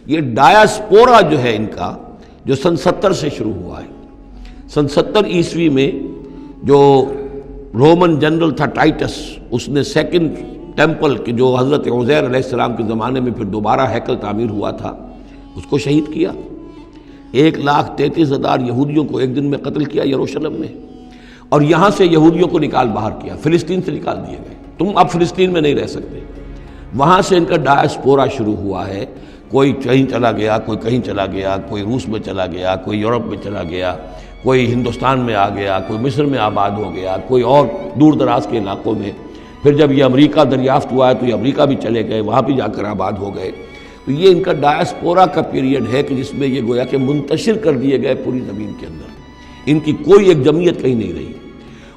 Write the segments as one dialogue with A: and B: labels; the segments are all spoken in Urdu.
A: یہ ڈایاسپورا جو ہے ان کا، جو سن 70 سے شروع ہوا ہے. سن 70 عیسوی میں جو رومن جنرل تھا ٹائٹس، اس نے سیکنڈ ٹیمپل کہ جو حضرت عزیر علیہ السلام کے زمانے میں پھر دوبارہ ہیکل تعمیر ہوا تھا، اس کو شہید کیا. 1,33,000 یہودیوں کو ایک دن میں قتل کیا یروشلم میں، اور یہاں سے یہودیوں کو نکال باہر کیا، فلسطین سے نکال دیے گئے. تم اب فلسطین میں نہیں رہ سکتے. وہاں سے ان کا ڈایاسپورا شروع ہوا ہے. کوئی کہیں چلا گیا، کوئی کہیں چلا گیا، کوئی روس میں چلا گیا، کوئی یورپ میں چلا گیا، کوئی ہندوستان میں آ گیا، کوئی مصر میں آباد ہو گیا، کوئی اور دور دراز کے علاقوں میں. پھر جب یہ امریکہ دریافت ہوا ہے تو یہ امریکہ بھی چلے گئے، وہاں بھی جا کر آباد ہو گئے. تو یہ ان کا ڈایاسپورا کا پیریڈ ہے کہ جس میں یہ گویا کہ منتشر کر دیے گئے پوری زمین کے اندر. ان کی کوئی ایک جمعیت کہیں نہیں رہی،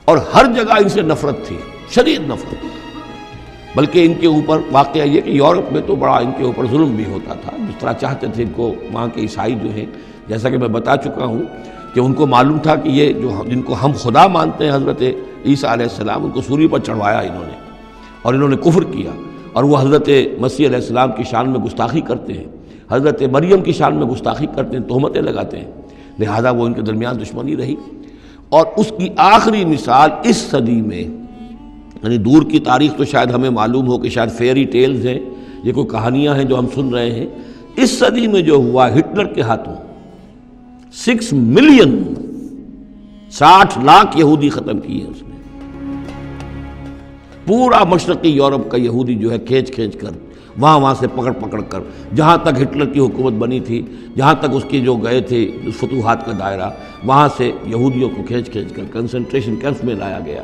A: اور ہر جگہ ان سے نفرت تھی، شدید نفرت. بلکہ ان کے اوپر واقعہ یہ کہ یورپ میں تو بڑا ان کے اوپر ظلم بھی ہوتا تھا، جس طرح چاہتے تھے ان کو وہاں کے عیسائی جو ہیں، جیسا کہ میں بتا چکا ہوں کہ ان کو معلوم تھا کہ یہ جو جن کو ہم خدا مانتے ہیں حضرت عیسیٰ علیہ السلام، ان کو سولی پر چڑھوایا انہوں نے، اور انہوں نے کفر کیا، اور وہ حضرت مسیح علیہ السلام کی شان میں گستاخی کرتے ہیں، حضرت مریم کی شان میں گستاخی کرتے ہیں، تہمتیں لگاتے ہیں. لہذا وہ ان کے درمیان دشمنی رہی. اور اس کی آخری مثال اس صدی میں، یعنی دور کی تاریخ تو شاید ہمیں معلوم ہو کہ شاید فیری ٹیلز ہیں، یہ کوئی کہانیاں ہیں جو ہم سن رہے ہیں. اس صدی میں جو ہوا ہٹلر کے ہاتھوں 6 ملین 60 لاکھ یہودی ختم کیے اس نے. پورا مشرقی یورپ کا یہودی جو ہے کھینچ کھینچ کر وہاں سے پکڑ کر، جہاں تک ہٹلر کی حکومت بنی تھی، جہاں تک اس کے جو گئے تھے فتوحات کا دائرہ، وہاں سے یہودیوں کو کھینچ کر کنسنٹریشن کیمپس میں لایا گیا.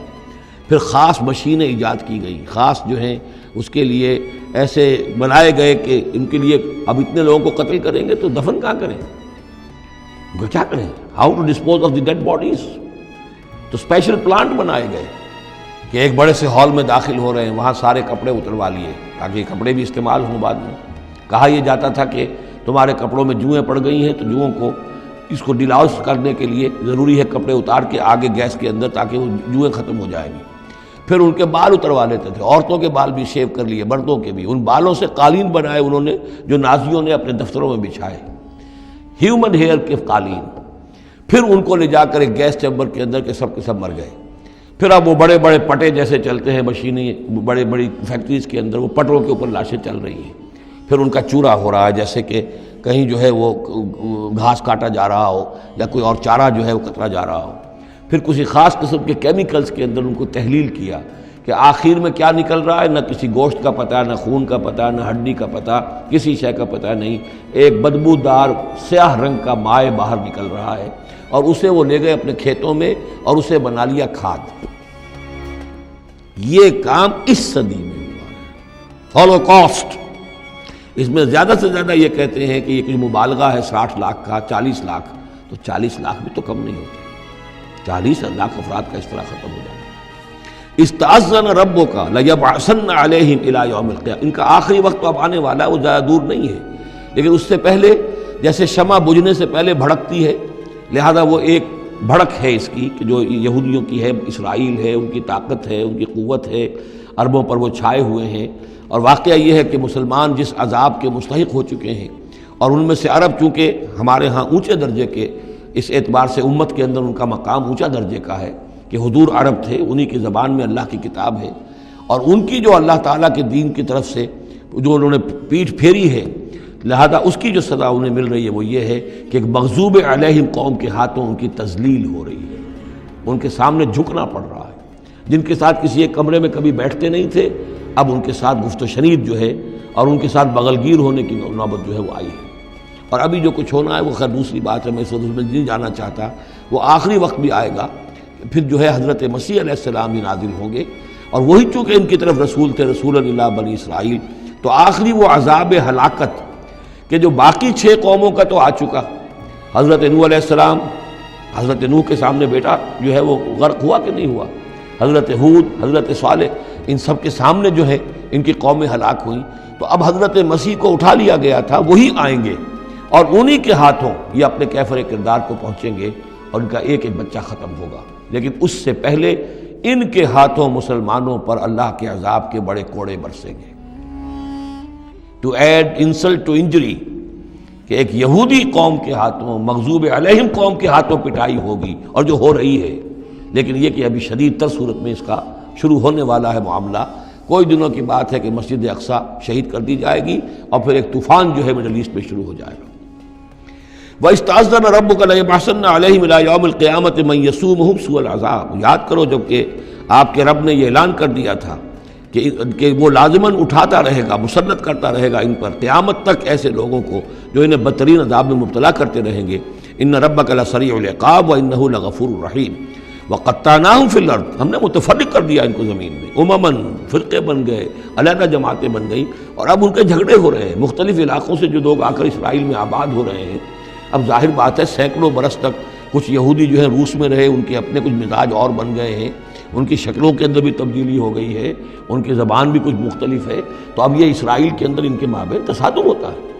A: پھر خاص مشینیں ایجاد کی گئیں، خاص جو ہیں اس کے لیے ایسے بنائے گئے کہ ان کے لیے اب اتنے لوگوں کو قتل کریں گے تو دفن کہاں کریں، ان کو کیا کریں، how to dispose of the dead bodies. تو اسپیشل پلانٹ بنائے گئے کہ ایک بڑے سے ہال میں داخل ہو رہے ہیں، وہاں سارے کپڑے اتروا لیے تاکہ یہ کپڑے بھی استعمال ہوں بعد میں. کہا یہ جاتا تھا کہ تمہارے کپڑوں میں جوئیں پڑ گئی ہیں تو جوؤں کو اس کو ڈیلاؤس کرنے کے لیے ضروری ہے کپڑے اتار کے آگے گیس کے اندر تاکہ وہ جوئیں ختم ہو جائیں گی. پھر ان کے بال اتروا لیتے تھے، عورتوں کے بال بھی شیو کر لیے، مردوں کے بھی. ان بالوں سے قالین بنائے انہوں نے جو نازیوں نے اپنے دفتروں میں بچھائے، ہیومن ہیئر کے قالین. پھر ان کو لے جا کر ایک گیس چیمبر کے اندر کے سب مر گئے. پھر اب وہ بڑے بڑے پٹے جیسے چلتے ہیں مشینیں بڑی فیکٹریز کے اندر، وہ پٹوں کے اوپر لاشیں چل رہی ہیں. پھر ان کا چورا ہو رہا ہے، جیسے کہ کہیں جو ہے وہ گھاس کاٹا جا رہا ہو یا کوئی اور چارہ جو ہے وہ کترا جا رہا ہو. پھر کسی خاص قسم کے کیمیکلز کے اندر ان کو تحلیل کیا کہ آخر میں کیا نکل رہا ہے. نہ کسی گوشت کا پتہ، نہ خون کا پتہ، نہ ہڈی کا پتہ، کسی شے کا پتہ نہیں. ایک بدبودار سیاہ رنگ کا مائع باہر نکل رہا ہے، اور اسے وہ لے گئے اپنے کھیتوں میں اور اسے بنا لیا کھاد. یہ کام اس صدی میں ہوا ہے، ہولوکاسٹ. اس میں زیادہ سے زیادہ یہ کہتے ہیں کہ یہ کچھ مبالغہ ہے 60 لاکھ کا، 40 لاکھ. تو 40 لاکھ بھی تو کم نہیں ہوتے، 40 لاکھ افراد کا اس طرح ختم ہو جانا. استأذن ربک لیبعثن علیہم الی یوم القیامہ. ان کا آخری وقت تو اب آنے والا ہے، وہ زیادہ دور نہیں ہے، لیکن اس سے پہلے جیسے شمع بجھنے سے پہلے بھڑکتی ہے، لہذا وہ ایک بھڑک ہے اس کی کہ جو یہودیوں کی ہے، اسرائیل ہے، ان کی طاقت ہے، ان کی قوت ہے، عربوں پر وہ چھائے ہوئے ہیں. اور واقعہ یہ ہے کہ مسلمان جس عذاب کے مستحق ہو چکے ہیں، اور ان میں سے عرب چونکہ ہمارے ہاں اونچے درجے کے، اس اعتبار سے امت کے اندر ان کا مقام اونچا درجے کا ہے کہ حضور عرب تھے، انہی کی زبان میں اللہ کی کتاب ہے، اور ان کی جو اللہ تعالیٰ کے دین کی طرف سے جو انہوں نے پیٹھ پھیری ہے، لہذا اس کی جو سزا انہیں مل رہی ہے وہ یہ ہے کہ ایک مغضوب علیہم قوم کے ہاتھوں ان کی تذلیل ہو رہی ہے، ان کے سامنے جھکنا پڑ رہا ہے. جن کے ساتھ کسی ایک کمرے میں کبھی بیٹھتے نہیں تھے، اب ان کے ساتھ گفت و شنید جو ہے اور ان کے ساتھ بغل گیر ہونے کی نوبت جو ہے وہ آئی ہے. اور ابھی جو کچھ ہونا ہے وہ خیر دوسری بات ہے، میں اس میں نہیں جانا چاہتا. وہ آخری وقت بھی آئے گا، پھر جو ہے حضرت مسیح علیہ السلام ہی نازل ہوں گے، اور وہی چونکہ ان کی طرف رسول تھے، رسول اللہ بنی اسرائیل. تو آخری وہ عذاب ہلاکت کہ جو باقی 6 قوموں کا تو آ چکا. حضرت نوح علیہ السلام، حضرت نوح کے سامنے بیٹا جو ہے وہ غرق ہوا کہ نہیں ہوا، حضرت ہود، حضرت صالح، ان سب کے سامنے جو ہے ان کی قومیں ہلاک ہوئیں. تو اب حضرت مسیح کو اٹھا لیا گیا تھا، وہی آئیں گے اور انہی کے ہاتھوں یہ اپنے کیفر کردار کو پہنچیں گے اور ان کا ایک ایک بچہ ختم ہوگا. لیکن اس سے پہلے ان کے ہاتھوں مسلمانوں پر اللہ کے عذاب کے بڑے کوڑے برسیں گے. To add insult to injury, کہ ایک یہودی قوم کے ہاتھوں، مغضوب علیہم قوم کے ہاتھوں پٹائی ہوگی، اور جو ہو رہی ہے، لیکن یہ کہ ابھی شدید تر صورت میں اس کا شروع ہونے والا ہے معاملہ۔ کوئی دنوں کی بات ہے کہ مسجد اقصیٰ شہید کر دی جائے گی، اور پھر ایک طوفان جو ہے مڈل ایسٹ میں شروع ہو جائے گا۔ وَإِسْتَأْذَنَ رَبُّكَ لَيَبْعَثَنَّ عَلَيْهِمْ إِلَىٰ يَوْمِ الْقِيَامَةِ مَن يَسُومُهُمْ سُوءَ الْعَذَابِ۔ یاد کرو جب کہ آپ کے رب نے یہ اعلان کر دیا تھا کہ وہ لازماً اٹھاتا رہے گا، مسلط کرتا رہے گا ان پر قیامت تک ایسے لوگوں کو جو انہیں بدترین عذاب میں مبتلا کرتے رہیں گے۔ إِنَّ رَبَّكَ لَسَرِيعُ الْعِقَابِ وَإِنَّهُ لَغَفُورٌ رَحِيمٌ۔ وَقَطَّعْنَاهُمْ فِي الْأَرْضِ، ہم نے متفرق کر دیا ان کو زمین میں، امماً، فرقے بن گئے، علیحدہ جماعتیں بن گئیں، اور اب ان کے جھگڑے ہو رہے ہیں۔ مختلف علاقوں سے جو لوگ آ کر اسرائیل میں آباد ہو رہے ہیں، اب ظاہر بات ہے سینکڑوں برس تک کچھ یہودی جو ہیں روس میں رہے، ان کے اپنے کچھ مزاج اور بن گئے ہیں، ان کی شکلوں کے اندر بھی تبدیلی ہو گئی ہے، ان کی زبان بھی کچھ مختلف ہے، تو اب یہ اسرائیل کے اندر ان کے مابین تصادم ہوتا ہے۔